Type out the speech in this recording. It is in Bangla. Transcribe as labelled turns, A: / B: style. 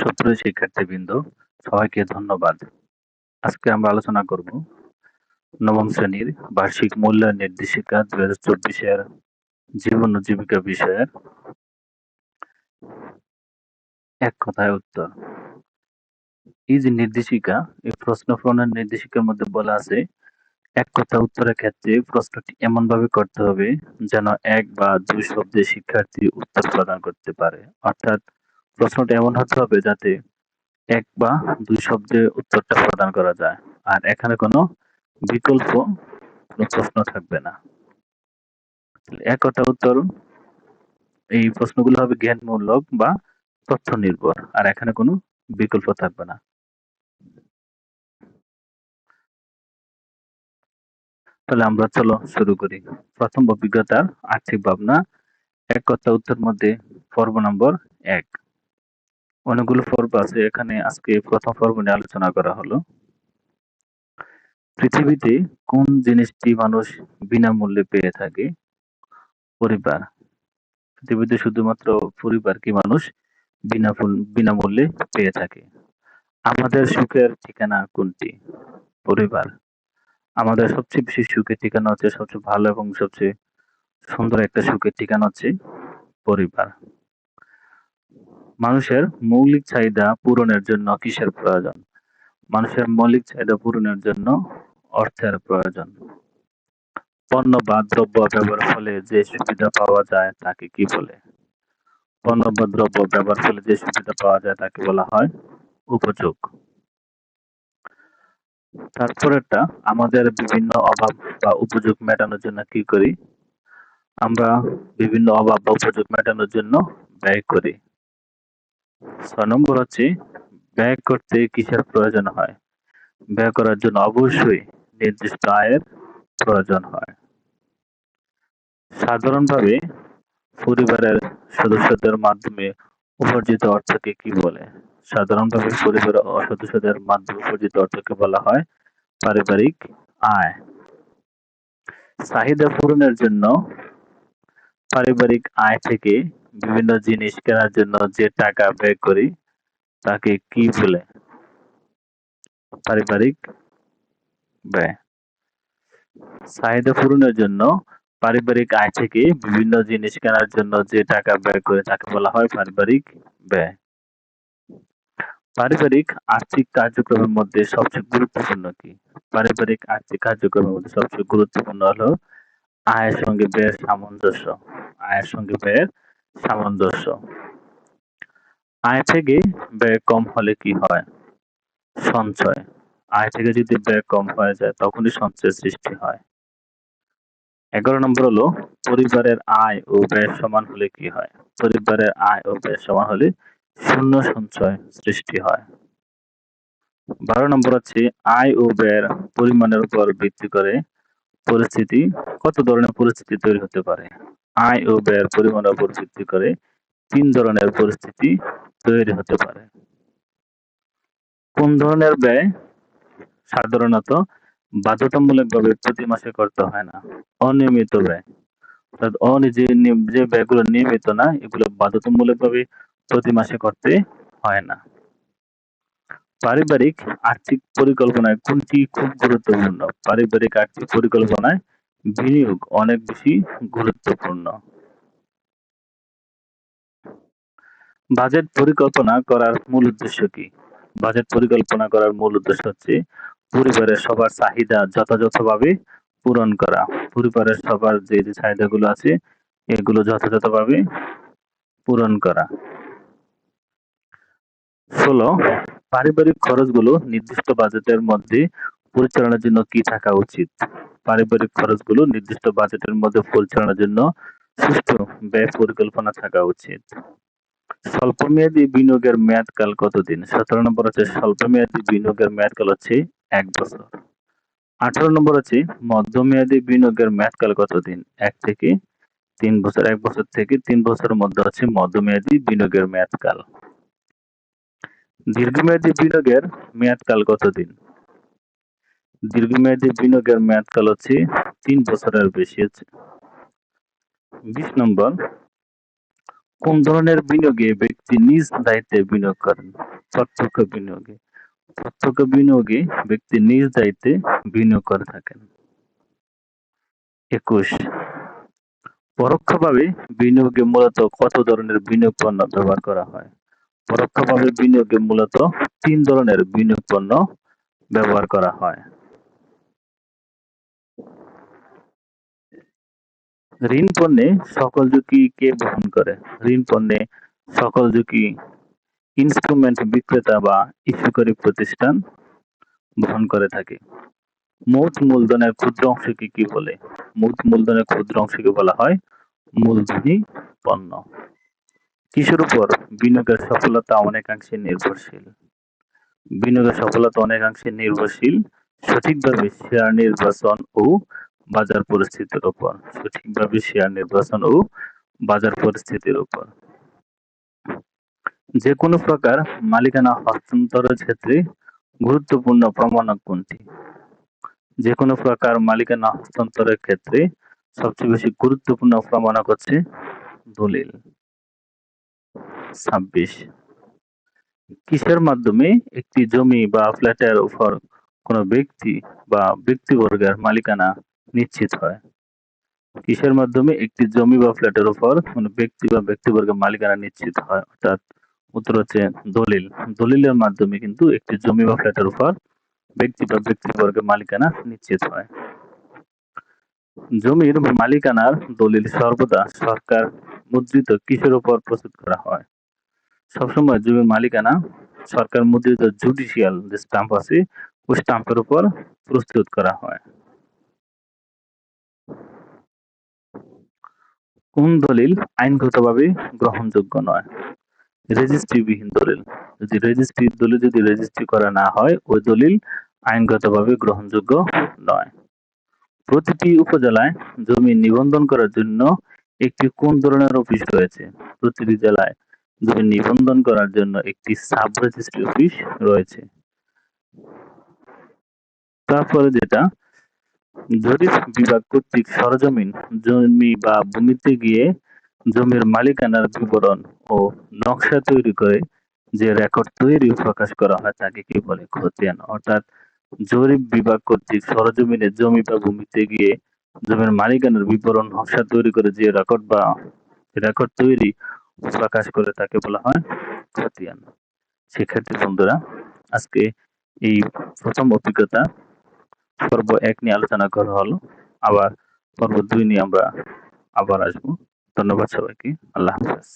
A: সুপ্রিয় শিক্ষার্থীবৃন্দ, সবাইকে ধন্যবাদ। আজকে আমরা আলোচনা করব নবম শ্রেণীর বার্ষিক মূল্যায়ন নির্দেশিকা 2024 এর জীবন ও জীবিকা বিষয়ের এক কথায় উত্তর। এই যে নির্দেশিকা, এই প্রশ্ন প্রণয়ন নির্দেশিকার মধ্যে বলা আছে এক কথা উত্তরের ক্ষেত্রে প্রশ্নটি এমনভাবে করতে হবে যেন এক বা দুই শব্দে শিক্ষার্থী উত্তর প্রদান করতে পারে। অর্থাৎ প্রশ্নটা এমন হতে হবে যাতে এক বা দুই শব্দে উত্তরটা প্রদান করা যায়, আর এখানে কোনো বিকল্প কোনো প্রশ্ন থাকবে না। এক কথা উত্তর, এই প্রশ্নগুলো হবে জ্ঞানমূলক বা তথ্য নির্ভর, আর এখানে কোনো বিকল্প থাকবে না। তাহলে আমরা চলো শুরু করি। প্রথম অভিজ্ঞতার আর্থিক ভাবনা। এক কথা উত্তর মধ্যে পর্ব নম্বর 1। অনেকগুলো পর্ব আছে, এখানে আজকে প্রথম পর্ব নিয়ে আলোচনা করা হলো। পৃথিবীতে কোন জিনিসটি মানুষ বিনামূল্যে পেয়ে থাকে? পরিবার। পৃথিবীতে শুধুমাত্র পরিবারকে মানুষ বিনামূল্যে পেয়ে থাকে। আমাদের সুখের ঠিকানা কোনটি? পরিবার। আমাদের সবচেয়ে বেশি সুখের ঠিকানা হচ্ছে, সবচেয়ে ভালো এবং সবচেয়ে সুন্দর একটা সুখের ঠিকানা হচ্ছে পরিবার। মানুষের মৌলিক চাহিদা পূরণের জন্য কিসের প্রয়োজন? মানুষের মৌলিক চাহিদা পূরণের জন্য অর্থের প্রয়োজন। পণ্য বা দ্রব্য ব্যবহারের ফলে যে সুবিধা পাওয়া যায় তাকে কি বলে? পণ্য বা দ্রব্য ব্যবহার ফলে যে সুবিধা পাওয়া যায় তাকে বলা হয় উপযোগ। তারপরেরটা, আমাদের বিভিন্ন অভাব বা উপযোগ মেটানোর জন্য কি করি? আমরা বিভিন্ন অভাব বা উপযোগ মেটানোর জন্য ব্যয় করি। 6 নম্বর হচ্ছে, ব্যয় করতে কিসের প্রয়োজন হয়? ব্যয় করার জন্য অবশ্যই নির্দিষ্ট আয়ের প্রয়োজন হয়। সাধারণভাবে পরিবারের সদস্যদের মাধ্যমে উপার্জিত অর্থকে কি বলে? সাধারণভাবে পরিবারের সদস্যদের মাধ্যমে উপার্জিত অর্থকে বলা হয় পারিবারিক আয়। চাহিদা পূরণের জন্য পারিবারিক আয় থেকে বিভিন্ন জিনিস কেনার জন্য যে টাকা ব্যয় করি তাকে কি বলে? পারিবারিক ব্যয়। চাহিদা পূরণের জন্য পারিবারিক আয় থেকে বিভিন্ন জিনিস কেনার জন্য যে টাকা ব্যয় করে তাকে বলা হয় পারিবারিক ব্যয়। পারিবারিক আর্থিক কার্যক্রমের মধ্যে সবচেয়ে গুরুত্বপূর্ণ কি? পারিবারিক আর্থিক কার্যক্রমের মধ্যে সবচেয়ে গুরুত্বপূর্ণ হলো আয়ের সঙ্গে ব্যয়ের সামঞ্জস্য। আয়ের সঙ্গে ব্যয়ের সামঞ্জস্য। আয় থেকে ব্যয় কম হলে কি হয়? সঞ্চয়। আয় থেকে যদি ব্যয় কম হয়ে যায় তখনই সঞ্চয়ের সৃষ্টি হয়। 11 নম্বর হলো, পরিবারের আয় ও ব্যয় সমান হলে কি হয়? পরিবারের আয় ও ব্যয় সমান হলে শূন্য সঞ্চয় সৃষ্টি হয়। 12 নম্বর হচ্ছে, আয় ও ব্যয়ের পরিমাণের উপর ভিত্তি করে পরিস্থিতি, কত ধরনের পরিস্থিতি তৈরি হতে পারে? আয় ও ব্যয়ের পরিমাণের উপর ভিত্তি করে 3 ধরনের পরিস্থিতি তৈরি হতে পারে। কোন ধরনের ব্যয় সাধারণত বাধ্যতামূলকভাবে প্রতি মাসে করতে হয় না? অনিয়মিত ব্যয়। অর্থাৎ যে ব্যয়গুলো নিয়মিত না, এগুলো বাধ্যতামূলকভাবে প্রতি মাসে করতে হয় না। পারিবারিক আর্থিক পরিকল্পনায় কোনটি খুব গুরুত্বপূর্ণ? পারিবারিক আর্থিক পরিকল্পনায় বিনিয়োগ অনেক বেশি গুরুত্বপূর্ণ। বাজেট পরিকল্পনা করার মূল উদ্দেশ্য কি? বাজেট পরিকল্পনা করার মূল উদ্দেশ্য হচ্ছে পরিবারের সবার চাহিদা যথাযথভাবে পূরণ করা। পরিবারের সবার যে চাহিদাগুলো আছে এগুলো যথাযথভাবে পূরণ করা। 16, পারিবারিক খরচগুলো নির্দিষ্ট বাজেটের মধ্যে পরিচালনার জন্য কি থাকা উচিত? পারিবারিক খরচগুলো নির্দিষ্ট বাজেটের মধ্যে পরিচালনার জন্য সুষ্ঠু ব্যয় পরিকল্পনা থাকা উচিত। স্বল্পমেয়াদী বিনিয়োগের মেয়াদকাল কতদিন? 17 নম্বর হচ্ছে, স্বল্পমেয়াদী বিনিয়োগের মেয়াদকাল হচ্ছে 1 বছর। 18 নম্বর হচ্ছে, মধ্যমেয়াদী বিনিয়োগের মেয়াদকাল কতদিন? 1 থেকে 3 বছর। 1 বছর থেকে 3 বছরের মধ্যে হচ্ছে মধ্যমেয়াদী বিনিয়োগের মেয়াদকাল। দীর্ঘমেয়াদী বিনিয়োগের মেয়াদকাল কতদিন? দীর্ঘমেয়াদী বিনিয়োগের মেয়াদকাল হচ্ছে 3 বছরের বেশি। 20 নম্বর, কোন ধরনের বিনিয়োগে ব্যক্তি নিজ দায়িত্বে বিনিয়োগ করেন? প্রত্যক্ষ বিনিয়োগে। প্রত্যক্ষ বিনিয়োগে ব্যক্তি নিজ দায়িত্বে বিনিয়োগ করে থাকেন। ২১ পরোক্ষভাবে বিনিয়োগে মূলত কত ধরনের বিনিয়োগ পণ্য ব্যবহার করা হয়? পরোক্ষভাবে বিনিয়োগে মূলত ৩ ধরনের বিনিয়োগ পণ্য ব্যবহার করা হয়। ঋণ পণ্যে সকল ঝুঁকি কে বহন করে? ঋণ পণ্যে সকল ঝুঁকি ইনস্ট্রুমেন্ট বিক্রেতা বা ইস্যুকারী প্রতিষ্ঠান বহন করে থাকে। মোট মূলধনের ক্ষুদ্র অংশকে কি বলে? মোট মূলধনের ক্ষুদ্র অংশকে বলা হয় মূলধনী পণ্য। কিসের উপর বিনিয়োগের সফলতা অনেকাংশে নির্ভরশীল? বিনিয়োগের সফলতা অনেকাংশে নির্ভরশীল সঠিকভাবে শেয়ার নির্বাচন ও বাজার পরিস্থিতির উপর। সঠিকভাবে শেয়ার নির্বাচন ও বাজার পরিস্থিতির উপর। যে কোনো প্রকার মালিকানা হস্তান্তরের ক্ষেত্রে গুরুত্বপূর্ণ প্রমাণক কোনটি? যে কোনো প্রকার মালিকানা হস্তান্তরের ক্ষেত্রে সবচেয়ে বেশি গুরুত্বপূর্ণ প্রমাণক হচ্ছে দলিল। ২৬ কিসের মাধ্যমে একটি জমি বা ফ্ল্যাটের উপর কোনো ব্যক্তি বা ব্যক্তিবর্গের মালিকানা নিশ্চিত হয়? কিসের মাধ্যমে একটি জমি বা ফ্ল্যাটের উপর কোনো ব্যক্তি বা ব্যক্তিবর্গের মালিকানা নিশ্চিত হয়? অর্থাৎ উত্তর হচ্ছে দলিল। দলিলের মাধ্যমে কিন্তু একটি জমি বা ফ্ল্যাটের উপর ব্যক্তি বা ব্যক্তিবর্গের মালিকানা নিশ্চিত হয়। জমির মালিকানার দলিল সর্বদা সরকার মুদ্রিত কিসের উপর প্রস্তুত করা হয়? সবসময় জমির মালিকানা সরকার মুদ্রিত জুডিশিয়াল যে স্টাম্প আছে ওই স্টাম্পের উপর প্রস্তুত করা হয়। কোন দলিল আইনগতভাবে গ্রহণযোগ্য নয়? রেজিস্ট্রিবিহীন দলিল। যদি রেজিস্ট্রি করা না হয় ওই দলিল আইনগতভাবে গ্রহণযোগ্য নয়। প্রতিটি উপজেলায় জমি নিবন্ধন করার জন্য একটি কোন ধরনের অফিস রয়েছে? প্রতিটি জেলায় জমি নিবন্ধন করার জন্য একটি সাব রেজিস্ট্রি অফিস রয়েছে। তারপরে যেটা জরিপ বিভাগ কর্তৃক সরজমিন জমি বা ভূমিতে গিয়ে জমির মালিকানার বিবরণ ও নকশা তৈরি করে যে রেকর্ড তৈরি প্রকাশ করা হয় তাকে কি বলে? খতিয়ান। অর্থাৎ জরিপ বিভাগ কর্তৃক সরজমিনে জমি বা ভূমিতে গিয়ে জমির মালিকানার বিবরণ নকশা তৈরি করে যে রেকর্ড তৈরি প্রকাশ করে তাকে বলা হয় খতিয়ান। শিক্ষার্থী বন্ধুরা, আজকে এই প্রথম অভিজ্ঞতা পর্ব ১ নিয়ে আলোচনা করা হলো। আবার পর্ব ২ নিয়ে আমরা আবার আসবো। ধন্যবাদ সবাইকে। আল্লাহ হাফেজ।